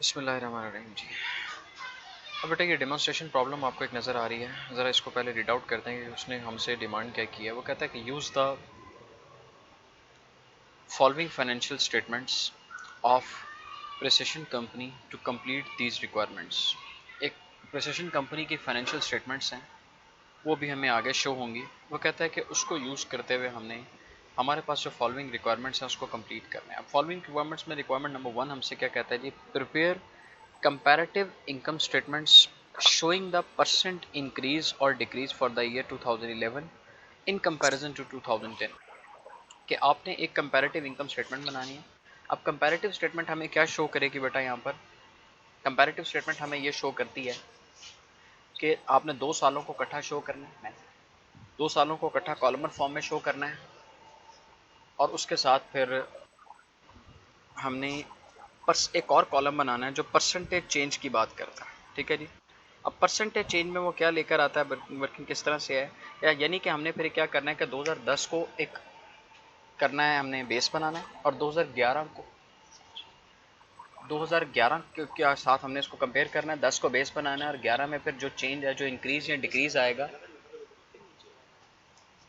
बिस्मिल्लाहिर्रहमानिर्रहीम जी। अब बेटा ये डेमोन्स्ट्रेशन प्रॉब्लम आपको एक नज़र आ रही है, ज़रा इसको पहले रीड आउट करते हैं कि उसने हमसे डिमांड क्या की है। वो कहता है कि use the following financial statements of precision company to complete these requirements. एक प्रिसिशन कंपनी की फाइनेंशियल स्टेटमेंट्स हैं, वो भी हमें आगे शो होंगी। वो कहता है कि उसको यूज़ करते हुए हमने हमारे पास जो फॉलोइंग रिक्वायरमेंट्स हैं उसको कंप्लीट करना है। अब फॉलोइंग रिक्वायरमेंट्स में रिक्वायरमेंट नंबर 1 हमसे क्या कहता है जी, prepare comparative income statements showing the percent increase or decrease for the year 2011 in comparison to 2010। कि आपने एक कंपैरेटिव इनकम स्टेटमेंट बनानी है। अब कंपैरेटिव स्टेटमेंट हमें क्या शो करेगी बेटा, यहाँ पर कंपैरेटिव स्टेटमेंट हमें ये शो करती है कि आपने 2 सालों को इकट्ठा शो करना है, 2 सालों को इकट्ठा कॉलमर फॉर्म में शो करना है, और उसके साथ फिर हमने एक और कॉलम बनाना है जो परसेंटेज चेंज की बात करता है। ठीक है जी। अब परसेंटेज चेंज में वो क्या लेकर आता है, वर्किंग किस तरह से है, या यानी कि हमने फिर क्या करना है कि 2010 को एक करना है, हमने बेस बनाना है, और 2011 के साथ हमने इसको कंपेयर करना है। 10 को बेस बनाना है और 11 में फिर जो चेंज है, जो इंक्रीज या डिक्रीज आएगा,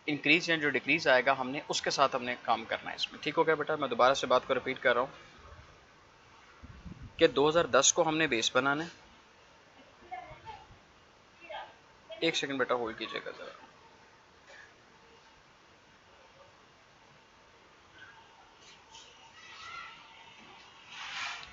इंक्रीज या जो डिक्रीज आएगा, हमने उसके साथ हमने काम करना है इसमें। ठीक हो गया बेटा। मैं दोबारा से बात को रिपीट कर रहा हूँ कि 2010 को हमने बेस बनाना है। एक सेकंड बेटा होल्ड कीजिएगा जरा।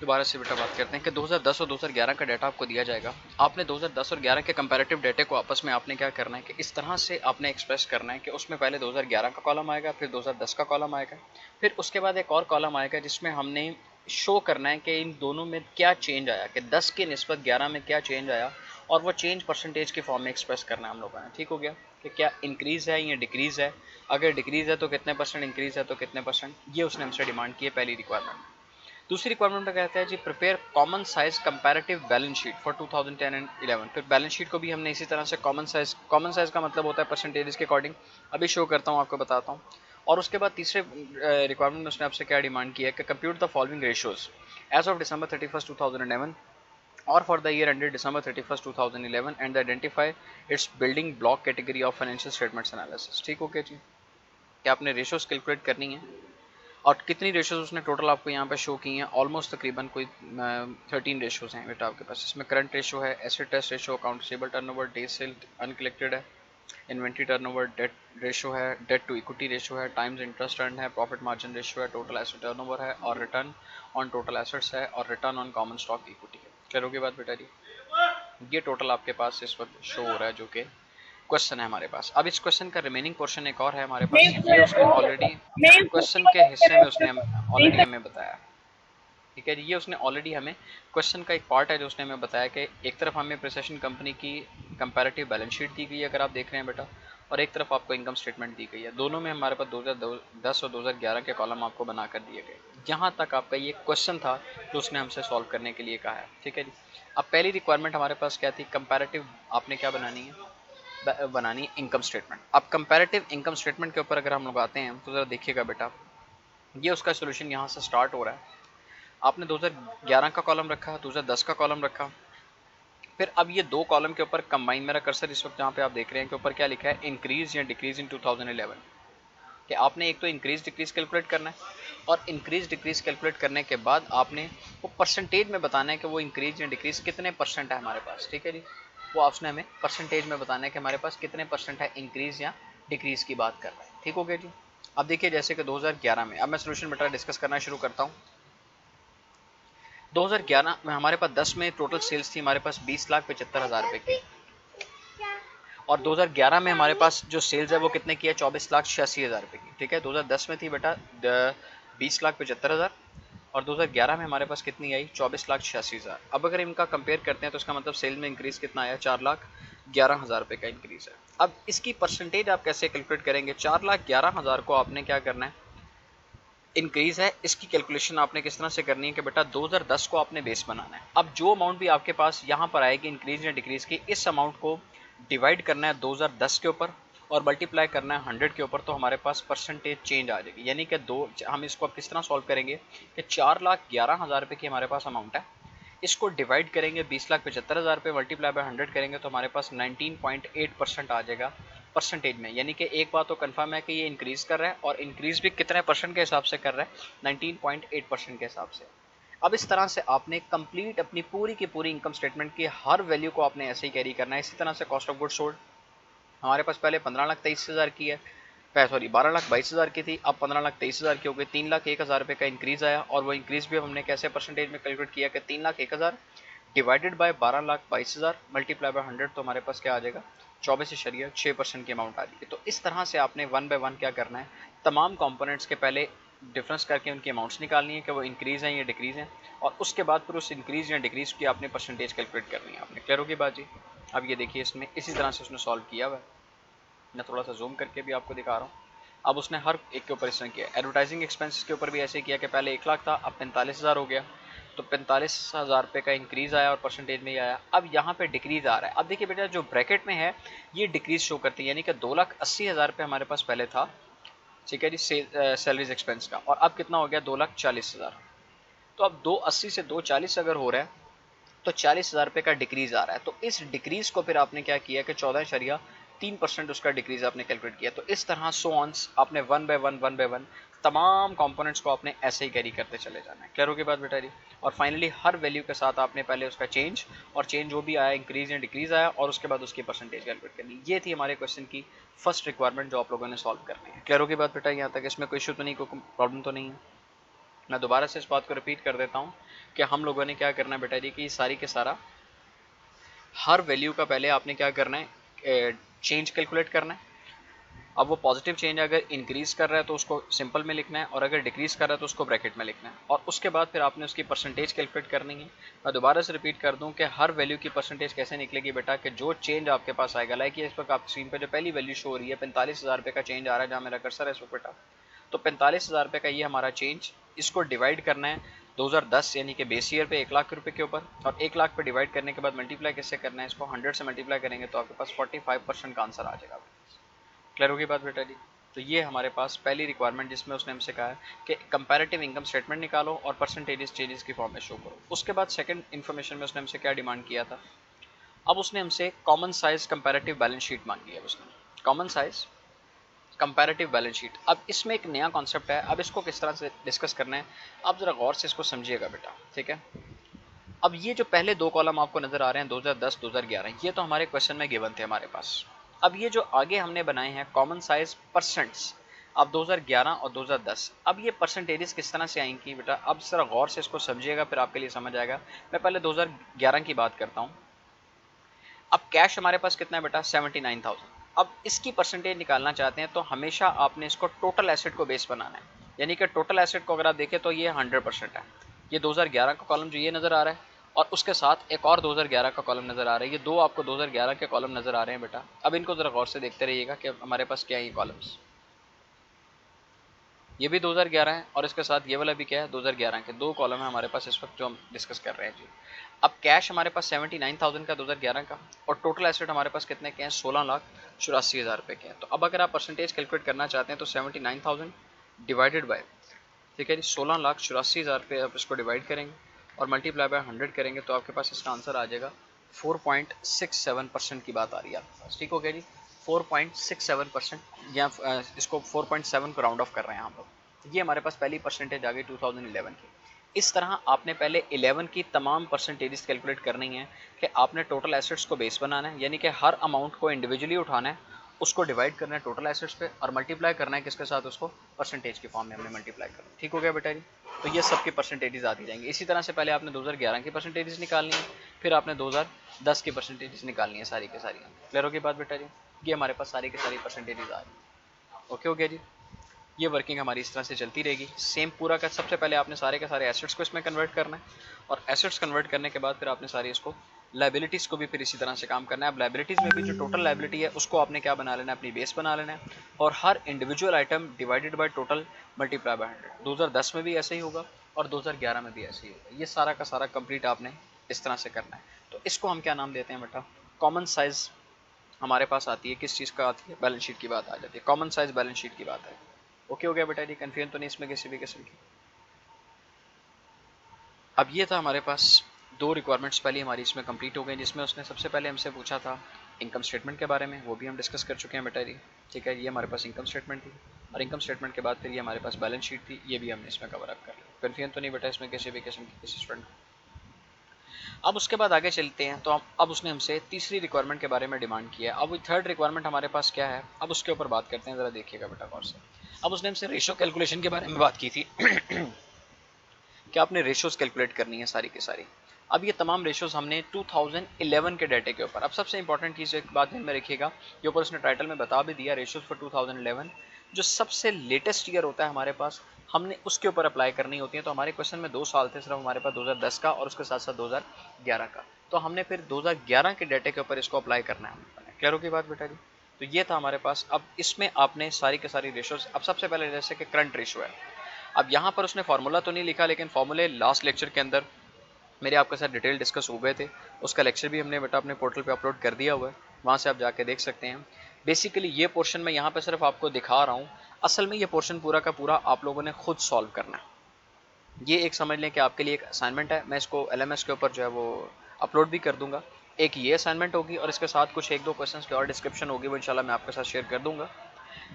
दोबारा से बेटा बात करते हैं कि 2010 और 2011 का डाटा आपको दिया जाएगा। आपने 2010 और 11 के कंपैरेटिव डाटे को आपस में आपने क्या करना है कि इस तरह से आपने एक्सप्रेस करना है कि उसमें पहले 2011 का कॉलम आएगा, फिर 2010 का कॉलम आएगा, फिर उसके बाद एक और कॉलम आएगा जिसमें हमने शो करना है कि इन दोनों में क्या चेंज आया, कि 10 की निस्बत 11 में क्या चेंज आया, और वो चेंज परसेंटेज के फॉर्म में एक्सप्रेस करना है हम लोगों ने। ठीक हो गया कि क्या इंक्रीज़ है या डिक्रीज़ है, अगर डिक्रीज़ है तो कितने परसेंट, इंक्रीज़ है तो कितने परसेंट। ये उसने हमसे डिमांड की है पहली रिक्वायरमेंट। दूसरी रिक्वायरमेंट में कहता है जी, prepare common size comparative balance sheet for 2010 and 11। फिर बैलेंस शीट को भी हमने इसी तरह से कॉमन साइज का मतलब होता है परसेंटेज के अकॉर्डिंग, अभी शो करता हूँ आपको बताता हूँ। और उसके बाद तीसरे रिक्वायरमेंट में उसने आपसे क्या डिमांड की है कि compute the following ratios as of December 31st 2011 और for the year ended December 31st 2011 and identify its building block category of financial statements analysis. ठीक हो गया जी। क्या आपने रेशियोज कैलकुलेट करनी है, और कितनी रेशोज उसने टोटल आपको यहाँ पे शो की हैं। ऑलमोस्ट तकरीबन कोई 13 रेशोज हैं बेटा आपके पास। इसमें करंट रेशो है, asset test ratio, account receivable turnover, day sale uncollected है, इन्वेंट्री टर्नओवर, डेट रेशो है, डेट टू इक्विटी रेशो है, टाइम्स इंटरेस्ट अर्न है, प्रॉफिट मार्जिन रेशो है, टोटल एसेट टर्नओवर है, और रिटर्न ऑन टोटल एसेट्स है, और return on common stock equity है। करोगे बात बेटा जी। ये टोटल आपके पास इस वक्त शो हो रहा है जो कि क्वेश्चन है हमारे पास। अब इस क्वेश्चन का रिमेनिंग पोर्शन एक और है हमारे पास, ये उसने ऑलरेडी क्वेश्चन के हिस्से में उसने ऑलरेडी हमें बताया। ठीक है जी। ये उसने ऑलरेडी हमें क्वेश्चन का एक पार्ट है जो उसने हमें बताया कि एक तरफ हमें प्रिसिशन कंपनी की कंपैरेटिव बैलेंस शीट दी गई है, अगर आप देख रहे हैं बेटा, और एक तरफ आपको इनकम स्टेटमेंट दी गई है। दोनों में हमारे पास 2010 और 2011 के कॉलम आपको बनाकर दिए गए। यहाँ तक आपका ये क्वेश्चन था जो उसने हमसे सॉल्व करने के लिए कहा है। ठीक है जी। अब पहली रिक्वायरमेंट हमारे पास क्या थी, कंपैरेटिव आपने क्या बनानी है इनकम स्टेटमेंट। अब कंपैरेटिव इनकम स्टेटमेंट के ऊपर अगर हम लोग आते हैं तो ज़रा देखिएगा बेटा, ये उसका सोल्यूशन यहाँ से स्टार्ट हो रहा है। आपने 2011 का कॉलम रखा, 2010 का कॉलम रखा, फिर अब ये दो कॉलम के ऊपर कंबाइन, मेरा कर्सर इस वक्त जहाँ पे आप देख रहे हैं के ऊपर क्या लिखा है, इंक्रीज या डिक्रीज इन 2011। कि आपने एक तो इंक्रीज डिक्रीज कैलकुलेट करना है, और इंक्रीज डिक्रीज कैलकुलेट करने के बाद आपने वो परसेंटेज में बताना है कि वो इंक्रीज या डिक्रीज कितने परसेंट है हमारे पास। ठीक है जी। वो आपने हमें परसेंटेज में बताना है कि हमारे पास कितने परसेंट है इंक्रीज या डिक्रीज की बात कर रहे हैं। ठीक हो गया जी। अब देखिए जैसे कि 2011 में, अब मैं सोल्यूशन बेटा डिस्कस करना शुरू करता हूँ। 2011 में हमारे पास 10 में टोटल सेल्स थी हमारे पास 20,75,000 रुपए की, और 2011 में हमारे पास जो सेल्स है वो कितने की है, 24,86,000 रुपए की। ठीक है। 2010 में थी बेटा 20,75,000, और 2011 में हमारे पास कितनी आई, 24,86,000। अब अगर इनका कंपेयर करते हैं तो इसका मतलब सेल में इंक्रीज कितना आया, 4,11,000 रुपए का इंक्रीज है। अब इसकी परसेंटेज आप कैसे कैलकुलेट करेंगे, 4,11,000 को आपने क्या करना है, इंक्रीज है, इसकी कैलकुलेशन आपने किस तरह से करनी है कि बेटा 2010 को आपने बेस बनाना है। अब जो अमाउंट भी आपके पास यहाँ पर आएगी इंक्रीज या डिक्रीज की, इस अमाउंट को डिवाइड करना है 2010 के ऊपर और मल्टीप्लाई करना है 100 के ऊपर, तो हमारे पास परसेंटेज चेंज आ जाएगी। यानी कि हम इसको अब किस तरह सॉल्व करेंगे कि 4,11,000 रुपये की हमारे पास अमाउंट है, इसको डिवाइड करेंगे 20,75,000 पे, मल्टीप्लाई बाय 100 करेंगे तो हमारे पास 19.8% आ जाएगा परसेंटेज में। यानी कि एक बात तो कंफर्म है कि ये इंक्रीज कर रहा है, और इंक्रीज भी कितने परसेंट के हिसाब से कर रहा है, 19.8% के हिसाब से। अब इस तरह से आपने कंप्लीट अपनी पूरी की पूरी इनकम स्टेटमेंट की हर वैल्यू को आपने ऐसे ही कैरी करना है। इसी तरह से कॉस्ट ऑफ गुड सोल्ड हमारे पास पहले 15,23,000 की है, सॉरी 12,22,000 की थी, अब 15,23,000 की हो गई, 3,01,000 रुपये का इंक्रीज आया। और वो इंक्रीज भी हमने कैसे परसेंटेज में कैलकुलेट किया कि 3,01,000 डिवाइडेड बाय 12,22,000 मल्टीप्लाई बाय 100 तो हमारे पास क्या आ जाएगा, 24.6% की अमाउंट आ जाएगी। तो इस तरह से आपने वन बाय वन क्या करना है, तमाम कंपोनेंट्स के पहले डिफरेंस करके उनकी अमाउंट्स निकालनी है कि वो इंक्रीज हैं या डिक्रीज हैं, और उसके बाद फिर उस इंक्रीज या डिक्रीज की आपने परसेंटेज कैलकुलेट करनी है। आपने क्लियर होगी बात जी। अब ये देखिए इसमें इसी तरह से उसने सॉल्व किया हुआ है, मैं थोड़ा सा जूम करके भी आपको दिखा रहा हूँ। अब उसने हर एक के ऊपर इस तरह किया। एडवर्टाइजिंग एक्सपेंसेस के ऊपर भी ऐसे किया कि पहले 1,00,000 था, अब 45,000 हो गया, तो 45,000 रुपये का इंक्रीज आया और परसेंटेज में ही आया। अब यहाँ पे डिक्रीज आ रहा है। अब देखिए बेटा जो ब्रैकेट में है ये डिक्रीज शो करती है, यानी कि 2,80,000 रुपये हमारे पास पहले था, ठीक है जी, सैलरीज एक्सपेंस का, और अब कितना हो गया 2,40,000। तो अब 280 से 240 अगर हो रहा है तो 40,000 रुपये का डिक्रीज आ रहा है। तो इस डिक्रीज को फिर आपने क्या किया कि 14.3% उसका डिक्रीज आपने कैलकुलेट किया। तो इस तरह सो ऑन्स आपने वन बाय वन तमाम कंपोनेंट्स को आपने ऐसे ही कैरी करते चले जाना है। क्लियर होगी बात बेटा जी। और फाइनली हर वैल्यू के साथ आपने पहले उसका चेंज, और चेंज जो भी आया इंक्रीज या डिक्रीज आया, और उसके बाद उसकी परसेंटेज कैलकुलेट करनी। ये थी हमारे क्वेश्चन की फर्स्ट रिक्वायरमेंट जो आप लोगों ने सॉल्व करनी है। क्लियर होगी बात बेटा यहाँ तक, इसमें कोई इशू तो नहीं, कोई प्रॉब्लम तो नहीं है। मैं दोबारा से इस बात को रिपीट कर देता हूँ कि हम लोगों ने क्या करना है बेटा जी कि सारी के सारा हर वैल्यू का पहले आपने क्या करना है, चेंज कैलकुलेट करना है। अब वो पॉजिटिव चेंज अगर इंक्रीज कर रहा है तो उसको सिंपल में लिखना है, और अगर डिक्रीज कर रहा है तो उसको ब्रैकेट में लिखना है, और उसके बाद फिर आपने उसकी परसेंटेज कैलकुलेट करनी है। मैं दोबारा से रिपीट कर दूं कि हर वैल्यू की परसेंटेज कैसे निकलेगी बेटा, कि जो चेंज आपके पास आएगा, लाइक ये इस वक्त आप स्क्रीन पे जो पहली वैल्यू शो हो रही है 45,000 रुपये का चेंज आ रहा है जहाँ मेरा कर्सर है इस वक्त बेटा, तो 45,000 रुपये का ये हमारा चेंज, इसको डिवाइड करना है 2010 यानी कि बेस ईयर पे 1,00,000 रुपये के ऊपर, और 1,00,000 पे डिवाइड करने के बाद मल्टीप्लाई कैसे करना है, इसको 100 से मल्टीप्लाई करेंगे तो आपके पास 45% का आंसर आ जाएगा। क्लियर होगी बात बेटा जी। तो ये हमारे पास पहली रिक्वायरमेंट जिसमें उसने हमसे कहा है कि कंपैरेटिव इनकम स्टेटमेंट निकालो और परसेंटेजेस चेंजेस की फॉर्म में शो करो। उसके बाद सेकंड इन्फॉर्मेशन में उसने हमसे क्या डिमांड किया था, अब उसने हमसे common size comparative balance sheet मांगी है। उसने common size comparative balance sheet, अब इसमें एक नया कॉन्सेप्ट है, अब इसको किस तरह से डिस्कस करना है आप जरा गौर से इसको समझिएगा बेटा, ठीक है। अब ये जो पहले दो कॉलम आपको नजर आ रहे हैं 2010 2011, ये तो हमारे क्वेश्चन में गिवन थे हमारे पास। अब ये जो आगे हमने बनाए हैं कॉमन साइज परसेंट्स, अब 2011 और 2010, अब ये परसेंटेजेस किस तरह से आएंगी बेटा, अब जरा गौर से इसको समझिएगा फिर आपके लिए समझ आएगा। मैं पहले 2011 की बात करता हूँ। अब कैश हमारे पास कितना है बेटा 79,000। अब इसकी परसेंटेज निकालना चाहते हैं तो हमेशा आपने इसको टोटल एसेट को बेस बनाना है, यानी कि टोटल एसेट को अगर आप देखें तो ये 100% है। ये 2011 का कॉलम जो ये नज़र आ रहा है, और उसके साथ एक और 2011 का कॉलम नज़र आ रहा है, ये दो आपको 2011 के कॉलम नज़र आ रहे हैं बेटा। अब इनको ज़रा गौर से देखते रहिएगा कि हमारे पास क्या है ये कॉलम्स, ये भी 2011 है, और इसके साथ ये वाला भी क्या है 2011 के दो कॉलम है हमारे पास इस वक्त जो हम डिस्कस कर रहे हैं जी। अब कैश हमारे पास 79,000 का 2011 का, और टोटल एसेट हमारे पास कितने के हैं 16,84,000 रुपये के हैं। तो अब अगर आप परसेंटेज कैलकुलेट करना चाहते हैं तो 79,000 डिवाइडेड बाय, ठीक है जी, 16,84,000 रुपये आप इसको डिवाइड करेंगे और मल्टीप्लाई बाय 100 करेंगे तो आपके पास इसका आंसर आ जाएगा 4.67% की बात आ रही है आपके पास, ठीक हो गया जी। 4.67%, या इसको 4.7 को राउंड ऑफ कर रहे हैं हम लोग। ये हमारे पास पहली परसेंटेज आ गई 2011 की। इस तरह आपने पहले 11 की तमाम परसेंटेजेस कैलकुलेट करनी है कि आपने टोटल एसेट्स को बेस बनाना है, यानी कि हर अमाउंट को इंडिविजुअली उठाना है, उसको डिवाइड करना है टोटल एसेट्स पे, और मल्टीप्लाई करना है किसके साथ, उसको परसेंटेज की फॉर्म में हमने मल्टीप्लाई करना है। ठीक हो गया बेटा जी। तो ये सबकी परसेंटेजेस आती जाएंगी। इसी तरह से पहले आपने 2011 की परसेंटेजेस निकालनी है, फिर आपने 2010 की परसेंटेजेस निकालनी है सारी की सारी। क्लियर होगी बात बेटा जी। ये हमारे पास सारी की सारी परसेंटेजेस आ रही है। ओके हो गया जी। ये वर्किंग हमारी इस तरह से चलती रहेगी। सेम पूरा का सबसे पहले आपने सारे के सारे एसेट्स को इसमें कन्वर्ट करना है, और एसेट्स कन्वर्ट करने के बाद फिर आपने सारी इसको लाइबिलिटीज़ को भी फिर इसी तरह से काम करना है। अब लाइबिलिटीज़ में भी जो टोटल लाइबिलिटी है उसको आपने क्या बना लेना है, अपनी बेस बना लेना है, और हर individual item divided by total multiply by 100। 2010 में भी ऐसे ही होगा और 2011 में भी ऐसे ही होगा। ये सारा का सारा कंप्लीट आपने इस तरह से करना है। तो इसको हम क्या नाम देते हैं बेटा, कॉमन साइज हमारे पास आती है, किस चीज़ का आती है, बैलेंस शीट की बात आ जाती है, कॉमन साइज बैलेंस शीट की बात है। ओके हो गया बेटा जी, कंफ्यूजन तो नहीं इसमें किसी भी किस्म की। अब ये था हमारे पास दो रिक्वायरमेंट्स पहले हमारी इसमें कंप्लीट हो गई, जिसमें उसने सबसे पहले हमसे पूछा था इनकम स्टेटमेंट के बारे में, वो भी हम डिस्कस कर चुके हैं बेटा जी। ठीक है, ये हमारे पास इनकम स्टेटमेंट थी, और इनकम स्टेटमेंट के बाद फिर ये हमारे पास बैलेंस शीट थी, ये भी हमने इसमें कवर अप कर लिया। कन्फ्यूजन तो नहीं बेटा इसमें किसी भी किस्म की किसी स्टूडेंट। अब उसके बाद आगे चलते हैं, तो अब उसने हमसे तीसरी रिक्वायरमेंट के बारे में डिमांड किया है। अब थर्ड रिक्वायरमेंट हमारे पास क्या है, अब उसके ऊपर बात करते हैं, ज़रा देखिएगा बेटा गौर से। अब उसने हमसे रेशो कैलकुलेशन के बारे में बात की थी कि आपने रेशोज कैलकुलेट करनी है सारी की सारी। अब ये तमाम रेशोज हमने 2011 के डाटे के ऊपर। अब सबसे इंपॉर्टेंट चीज़ एक बात ध्यान में रखिएगा, ये ऊपर उसने टाइटल में बता भी दिया, रेशोज फॉर 2011, जो सबसे लेटेस्ट ईयर होता है हमारे पास, हमने उसके ऊपर अप्लाई करनी होती है। तो हमारे क्वेश्चन में 2 साल थे सिर्फ हमारे पास, 2010 का और उसके साथ साथ 2011 का। तो हमने फिर 2011 के डाटे के ऊपर इसको अप्लाई करना है। क्लियर होगी बात बेटा जी? तो ये था हमारे पास। अब इसमें आपने सारी के सारी रेशोज, अब सबसे पहले जैसे कि करंट रेशो है, अब यहाँ पर उसने फार्मूला तो नहीं लिखा, लेकिन फार्मूले लास्ट लेक्चर के अंदर मेरे आपके साथ डिटेल डिस्कस हुए थे, उसका लेक्चर भी हमने बेटा अपने पोर्टल पे अपलोड कर दिया हुआ है, वहाँ से आप जाके देख सकते हैं। बेसिकली ये पोर्शन मैं यहाँ पे सिर्फ आपको दिखा रहा हूँ, असल में ये पोर्शन पूरा का पूरा आप लोगों ने खुद सॉल्व करना है। ये एक समझ लें कि आपके लिए एक असाइनमेंट है, मैं इसको LMS के ऊपर जो है वो अपलोड भी कर दूंगा। एक ये असाइनमेंट होगी और इसके साथ कुछ 1-2 क्वेश्चंस की और डिस्क्रिप्शन होगी, वो इंशाल्लाह मैं आपके साथ शेयर कर दूंगा।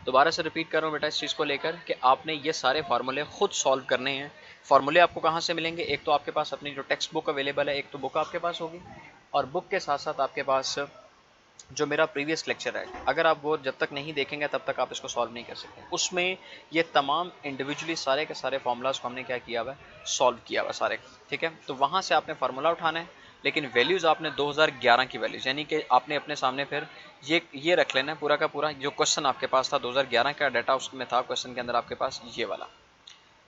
दोबारा से रिपीट कर रहा हूँ बेटा इस चीज़ को लेकर कि आपने ये सारे फार्मूले खुद सॉल्व करने हैं। फार्मूले आपको कहाँ से मिलेंगे, एक तो आपके पास अपनी जो टेक्स्ट बुक अवेलेबल है, एक तो बुक आपके पास होगी, और बुक के साथ साथ आपके पास जो मेरा प्रीवियस लेक्चर है, अगर आप वो जब तक नहीं देखेंगे तब तक आप इसको सॉल्व नहीं कर सकते। उसमें ये तमाम इंडिविजुअली सारे के सारे फार्मूलाज को हमने क्या किया हुआ है, सॉल्व किया हुआ सारे। ठीक है, तो वहाँ से आपने फार्मूला उठाना है, लेकिन वैल्यूज़ आपने 2011 की वैल्यूज़, यानी कि आपने अपने सामने फिर ये रख लेना है पूरा का पूरा। जो क्वेश्चन आपके पास था 2011 का डाटा उसमें था क्वेश्चन के अंदर आपके पास ये वाला,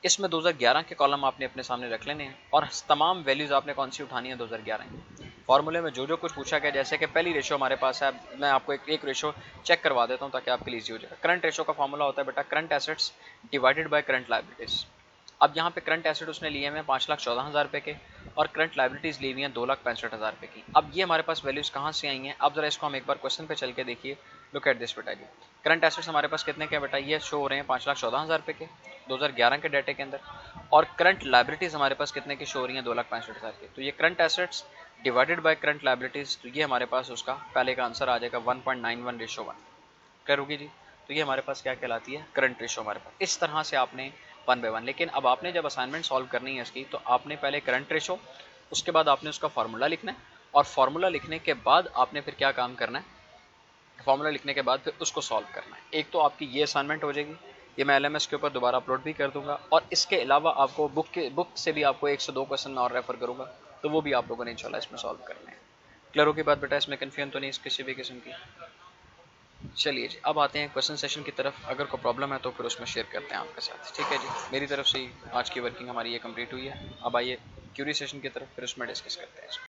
इसमें 2011 के कॉलम आपने अपने सामने रख लेने हैं, और तमाम वैल्यूज़ आपने कौन सी उठानी है, 2011 की। फार्मूले में जो जो कुछ पूछा गया, जैसे कि पहली रेशो हमारे पास है, मैं आपको एक रेशो चेक करवा देता हूँ ताकि आपके लिए ईजी हो जाएगा। करंट रेशो का फार्मूला होता है बेटा current assets divided by current liabilities. अब यहाँ पे करंट एसेट उसने लिए हैं 5,14,000 रुपये के, और करंट लायबिलिटीज़ ली हुई हैं 2,65,000 रुपये की। अब ये हमारे पास वैल्यूज़ कहाँ से आई हैं, अब जरा इसको हम एक बार क्वेश्चन पे चल के देखिए। लुक एट दिस बेटा जी, करंट एसेट्स हमारे पास कितने के बेटा, ये शो हो रहे हैं 5,14,000 रुपये के 2011 के डाटे के अंदर, और करंट लायबिलिटीज़ हमारे पास कितने की शो हो रही हैं, 2,65,000 की। तो ये current assets divided by current liabilities, तो ये हमारे पास उसका पहले का आंसर आ जाएगा 1.91:1। करोगी जी? तो ये हमारे पास क्या कहलाती है, करंट रेशो हमारे पास। इस तरह से आपने 1 बाय 1, लेकिन अब आपने जब असाइनमेंट सॉल्व करनी है इसकी, तो आपने पहले करंट रेशो, उसके बाद आपने उसका फार्मूला लिखना है, और फार्मूला लिखने के बाद आपने फिर क्या काम करना है, फार्मूला लिखने के बाद फिर उसको सॉल्व करना है। एक तो आपकी ये असाइनमेंट हो जाएगी, ये मैं LMS के ऊपर दोबारा अपलोड भी कर दूंगा, और इसके अलावा आपको बुक से भी आपको 1 से 2 क्वेश्चन और रेफर करूंगा, तो वो भी आप लोगों ने इंशाल्लाह इसमें सॉल्व करने हैं। क्लियर होगी बात बेटा, इसमें कन्फ्यूजन तो नहीं इस किसी भी किस्म की? चलिए जी, अब आते हैं क्वेश्चन सेशन की तरफ। अगर कोई प्रॉब्लम है तो फिर उसमें शेयर करते हैं आपके साथ। ठीक है जी, मेरी तरफ से आज की वर्किंग हमारी ये कंप्लीट हुई है। अब आइए क्यूरी सेशन की तरफ, फिर उसमें डिस्कस करते हैं।